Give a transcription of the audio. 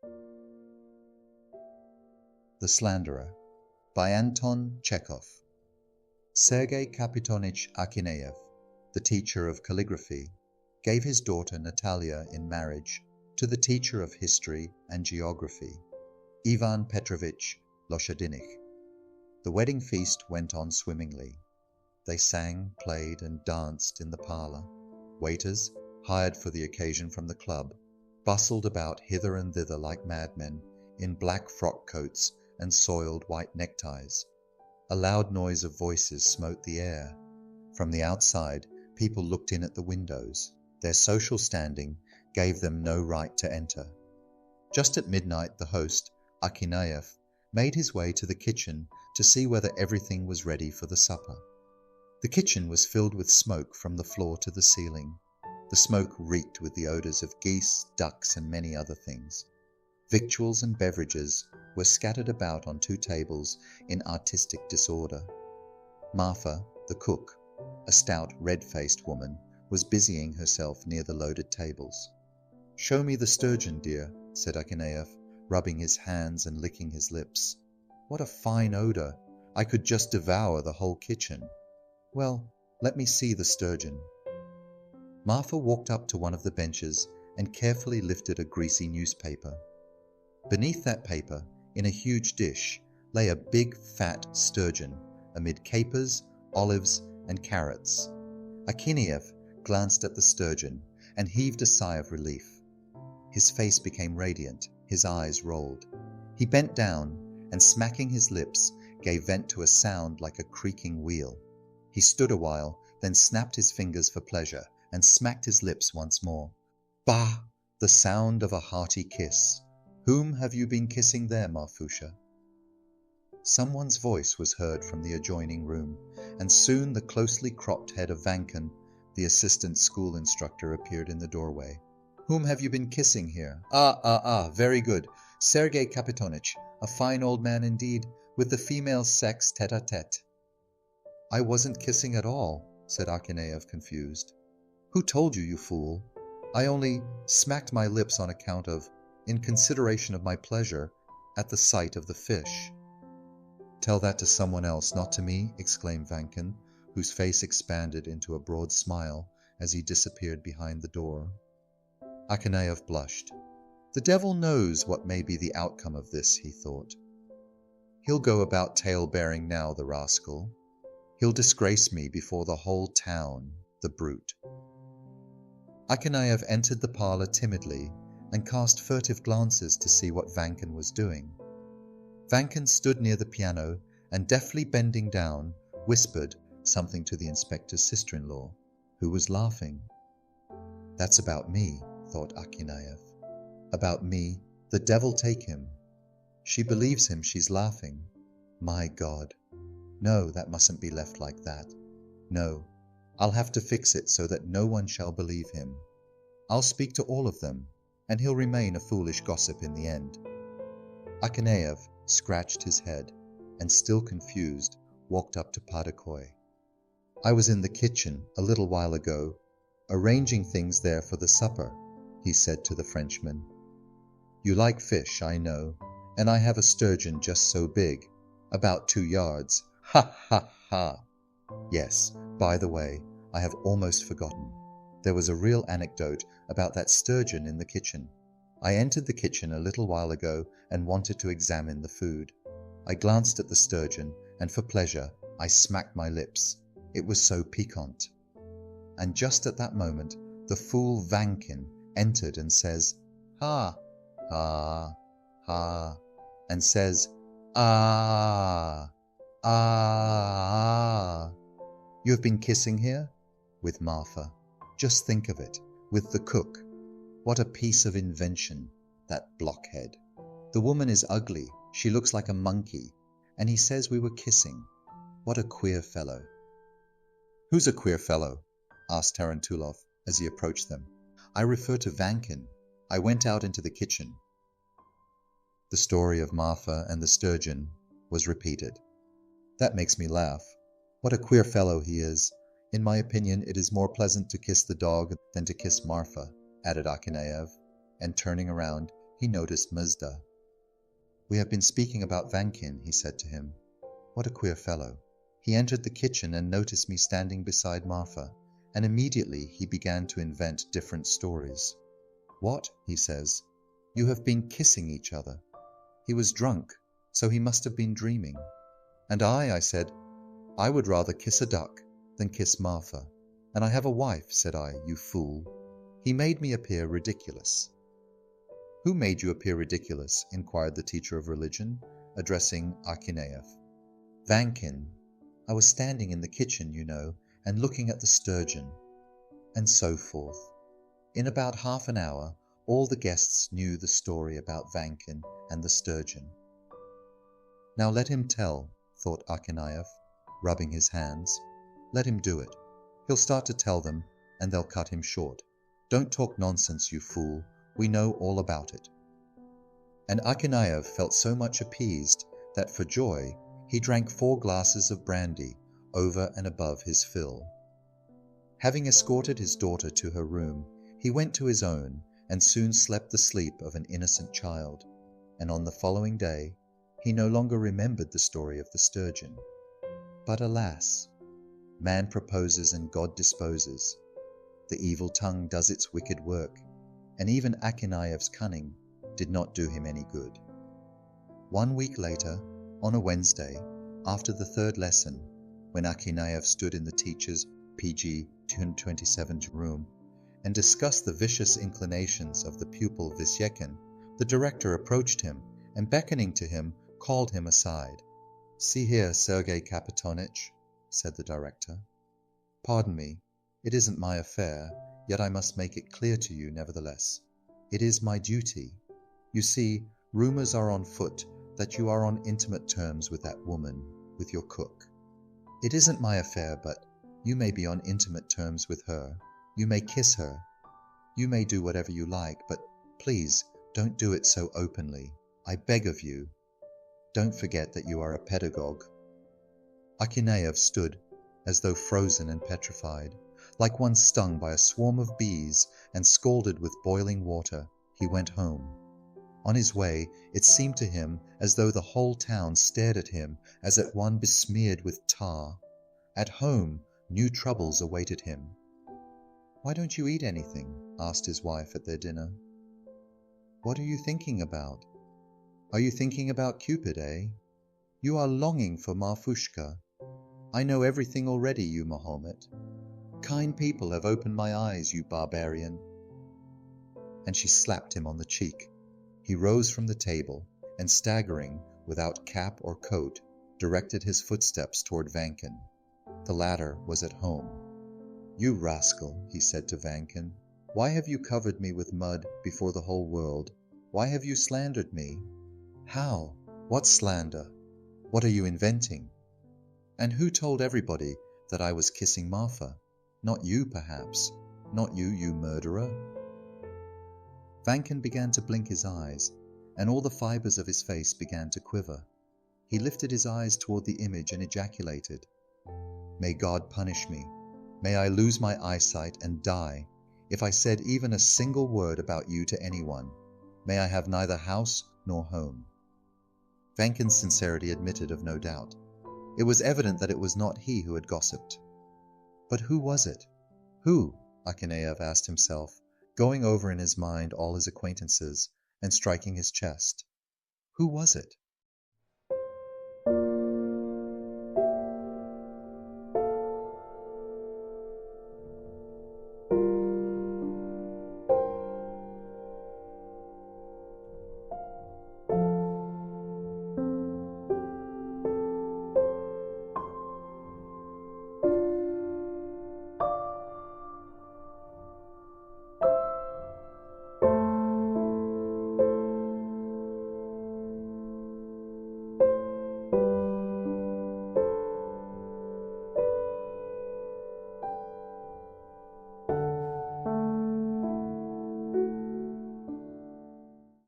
The Slanderer by Anton Chekhov. Sergey Kapitonich Akhineyev, the teacher of calligraphy, gave his daughter Natalya in marriage to the teacher of history and geography, Iván Petrovich Loshadinikh. The wedding feast went on swimmingly. They sang, played, and danced in the parlor. Waiters, hired for the occasion from the club, bustled about hither and thither like madmen in black frock coats and soiled white neckties. A loud noise of voices smote the air. From the outside, people looked in at the windows. Their social standing gave them no right to enter. Just at midnight, the host, Akhineyev, made his way to the kitchen to see whether everything was ready for the supper. The kitchen was filled with smoke from the floor to the ceiling. The smoke reeked with the odors of geese, ducks, and many other things. Victuals and beverages were scattered about on two tables in artistic disorder. Marfa, the cook, a stout, red-faced woman, was busying herself near the loaded tables. "Show me the sturgeon, dear," said Akhineyev, rubbing his hands and licking his lips. "What a fine odor! I could just devour the whole kitchen." "Well, let me see the sturgeon." Marfa walked up to one of the benches and carefully lifted a greasy newspaper. Beneath that paper, in a huge dish, lay a big, fat sturgeon amid capers, olives, and carrots. Akhineyev glanced at the sturgeon and heaved a sigh of relief. His face became radiant, his eyes rolled. He bent down and, smacking his lips, gave vent to a sound like a creaking wheel. He stood a while, then snapped his fingers for pleasure and smacked his lips once more. Bah! The sound of a hearty kiss. "Whom have you been kissing there, Marfusha?" Someone's voice was heard from the adjoining room, and soon the closely cropped head of Vankin, the assistant school instructor, appeared in the doorway. "Whom have you been kissing here? Very good. Sergey Kapitonich, a fine old man indeed, with the female sex tete-a-tete." "I wasn't kissing at all," said Akhineyev, confused. "Who told you, you fool? I only smacked my lips on account of, in consideration of my pleasure at the sight of the fish." "Tell that to someone else, not to me," exclaimed Vankin, whose face expanded into a broad smile as he disappeared behind the door. Akhineyev blushed. "The devil knows what may be the outcome of this," he thought. "He'll go about tale-bearing now, the rascal. He'll disgrace me before the whole town, the brute." Akhineyev entered the parlor timidly and cast furtive glances to see what Vankin was doing. Vankin stood near the piano and, deftly bending down, whispered something to the inspector's sister-in-law, who was laughing. "That's about me," thought Akhineyev. "About me, the devil take him. She believes him, she's laughing. My God! No, that mustn't be left like that. No, I'll have to fix it so that no one shall believe him. I'll speak to all of them, and he'll remain a foolish gossip in the end." Akhineyev scratched his head, and, still confused, walked up to Padakoi. "I was in the kitchen a little while ago, arranging things there for the supper," he said to the Frenchman. "You like fish, I know, and I have a sturgeon just so big, about 2 yards. Ha, ha, ha! Yes, by the way, I have almost forgotten. There was a real anecdote about that sturgeon in the kitchen. I entered the kitchen a little while ago and wanted to examine the food. I glanced at the sturgeon, and for pleasure I smacked my lips. It was so piquant. And just at that moment the fool Vankin entered and says, 'Ha, ha, ha,' and says, 'Ah, ah, ah. You have been kissing here? With Marfa. Just think of it, with the cook. What a piece of invention, that blockhead. The woman is ugly, she looks like a monkey, and he says we were kissing. What a queer fellow." "Who's a queer fellow?" asked Tarantulov as he approached them. "I refer to Vankin. I went out into the kitchen." The story of Marfa and the sturgeon was repeated. "That makes me laugh. What a queer fellow he is. In my opinion, it is more pleasant to kiss the dog than to kiss Marfa," added Akhineyev, and turning around, he noticed Mazda. "We have been speaking about Vankin," he said to him. "What a queer fellow. He entered the kitchen and noticed me standing beside Marfa, and immediately he began to invent different stories. 'What?' he says. 'You have been kissing each other.' He was drunk, so he must have been dreaming. And I said, 'I would rather kiss a duck than kiss Marfa. And I have a wife,' said I, 'you fool.' He made me appear ridiculous." "Who made you appear ridiculous?" inquired the teacher of religion, addressing Akhineyev. "Vankin. I was standing in the kitchen, you know, and looking at the sturgeon." And so forth. In about half an hour, all the guests knew the story about Vankin and the sturgeon. "Now let him tell," thought Akhineyev, rubbing his hands. "Let him do it. He'll start to tell them, and they'll cut him short. Don't talk nonsense, you fool. We know all about it." And Akhineyev felt so much appeased that for joy he drank 4 glasses of brandy over and above his fill. Having escorted his daughter to her room, he went to his own and soon slept the sleep of an innocent child, and on the following day he no longer remembered the story of the sturgeon. But alas, man proposes and God disposes. The evil tongue does its wicked work, and even Akhineyev's cunning did not do him any good. 1 week later, on a Wednesday, after the 3rd lesson, when Akhineyev stood in the teacher's PG 227 room and discussed the vicious inclinations of the pupil Visyekin, the director approached him and, beckoning to him, called him aside. "See here, Sergey Kapitonich," said the director. "Pardon me, it isn't my affair, yet I must make it clear to you nevertheless. It is my duty. You see, rumors are on foot that you are on intimate terms with that woman, with your cook. It isn't my affair, but you may be on intimate terms with her. You may kiss her. You may do whatever you like, but please don't do it so openly. I beg of you. Don't forget that you are a pedagogue." Akhineyev stood as though frozen and petrified. Like one stung by a swarm of bees and scalded with boiling water, he went home. On his way, it seemed to him as though the whole town stared at him as at one besmeared with tar. At home, new troubles awaited him. "Why don't you eat anything?" asked his wife at their dinner. "What are you thinking about? Are you thinking about Cupid, eh? You are longing for Marfushka. I know everything already, you Mahomet. Kind people have opened my eyes, you barbarian." And she slapped him on the cheek. He rose from the table and, staggering, without cap or coat, directed his footsteps toward Vankin. The latter was at home. "You rascal," he said to Vankin, "why have you covered me with mud before the whole world? Why have you slandered me?" "How? What slander? What are you inventing? And who told everybody that I was kissing Marfa? Not you, perhaps. Not you, you murderer." Vankin began to blink his eyes, and all the fibers of his face began to quiver. He lifted his eyes toward the image and ejaculated, "May God punish me. May I lose my eyesight and die if I said even a single word about you to anyone. May I have neither house nor home." Vankin's sincerity admitted of no doubt. It was evident that it was not he who had gossiped. But who was it? Who? Akhineyev asked himself, going over in his mind all his acquaintances and striking his chest. Who was it?